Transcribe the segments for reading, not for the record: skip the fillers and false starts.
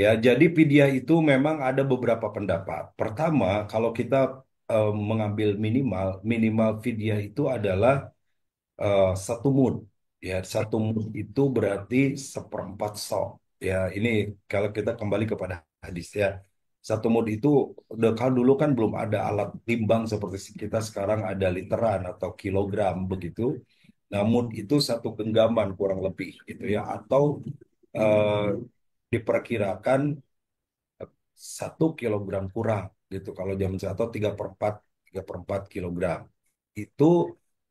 Ya, jadi fidyah itu memang ada beberapa pendapat. Pertama, kalau kita mengambil minimal fidyah itu adalah 1 mud. Ya, 1 mud itu berarti seperempat sok. Ya, ini kalau kita kembali kepada hadis ya. 1 mud itu kalau dulu kan belum ada alat timbang seperti kita sekarang ada literan atau kilogram begitu. Nah, mud itu 1 genggaman kurang lebih gitu ya. Atau eh, diperkirakan 1 kilogram kurang gitu kalau jam atau 3/4 kilogram itu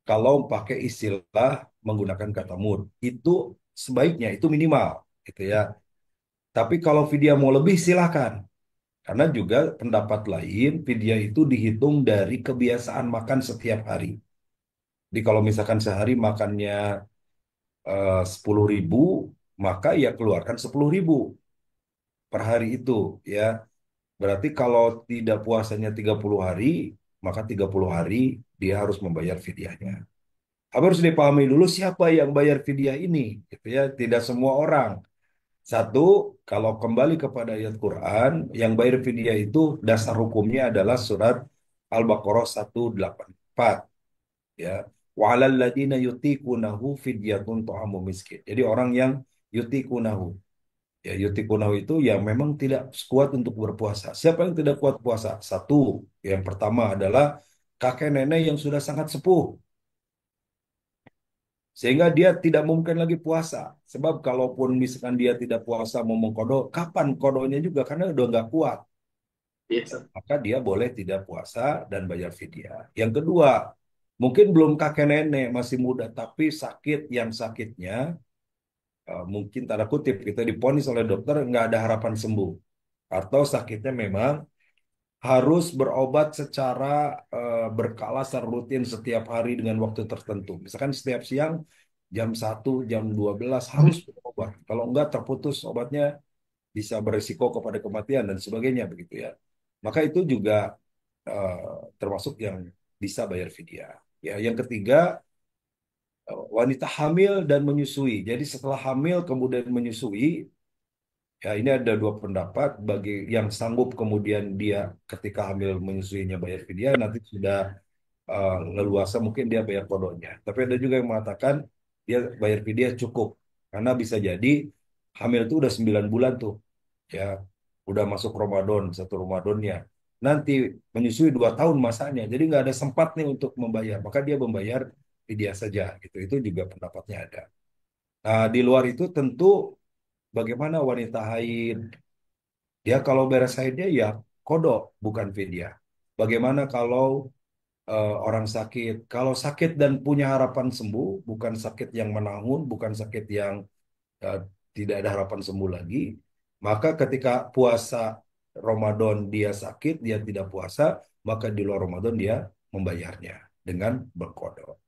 kalau pakai istilah menggunakan kata mud itu sebaiknya itu minimal gitu ya. Tapi kalau vidya mau lebih silakan karena juga pendapat lain vidya itu dihitung dari kebiasaan makan setiap hari. Jadi kalau misalkan sehari makannya 10.000 maka ya keluarkan 10.000 per hari itu ya. Berarti kalau tidak puasanya 30 hari, maka 30 hari dia harus membayar fidyahnya. Harus dipahami dulu siapa yang bayar fidyah ini, gitu ya. Tidak semua orang. Satu, kalau kembali kepada ayat Quran, yang bayar fidyah itu dasar hukumnya adalah surat Al-Baqarah 184, ya. Wa 'alal ladzina yutiqunahu fidyatun ta'amu miskin. Jadi orang yang yutiqunahu. Ya, yutikunahu itu yang memang tidak kuat untuk berpuasa. Siapa yang tidak kuat puasa? Satu, yang pertama adalah kakek nenek yang sudah sangat sepuh. Sehingga dia tidak mungkin lagi puasa. Sebab kalaupun misalkan dia tidak puasa mau mengkodok, kapan kodonya juga? Karena udah nggak kuat. Yes. Maka dia boleh tidak puasa dan bayar fidyah. Yang kedua, mungkin belum kakek nenek, masih muda, tapi sakit yang sakitnya, mungkin tanda kutip, kita diponis oleh dokter nggak ada harapan sembuh. Atau sakitnya memang harus berobat secara berkala secara rutin setiap hari dengan waktu tertentu. Misalkan setiap siang jam 1, jam 12 harus berobat. Kalau enggak terputus obatnya bisa berisiko kepada kematian dan sebagainya begitu ya. Maka itu juga termasuk yang bisa bayar fidyah. Ya, yang ketiga wanita hamil dan menyusui. Jadi setelah hamil kemudian menyusui, ya, ini ada dua pendapat bagi yang sanggup kemudian dia ketika hamil menyusuinya bayar fidyah nanti sudah leluasa mungkin dia bayar kodoknya. Tapi ada juga yang mengatakan dia bayar fidyah cukup karena bisa jadi hamil itu udah 9 bulan tuh ya udah masuk Ramadan 1 Ramadannya. Nanti menyusui 2 tahun masanya jadi nggak ada sempat nih untuk membayar maka dia membayar fidyah saja gitu. Itu juga pendapatnya ada. Nah, di luar itu tentu bagaimana wanita haid dia kalau beres haidnya ya kodok bukan fidyah. Bagaimana kalau orang sakit? Kalau sakit dan punya harapan sembuh, bukan sakit yang menahun, bukan sakit yang eh, tidak ada harapan sembuh lagi, maka ketika puasa Ramadan dia sakit, dia tidak puasa, maka di luar Ramadan dia membayarnya dengan berkodok.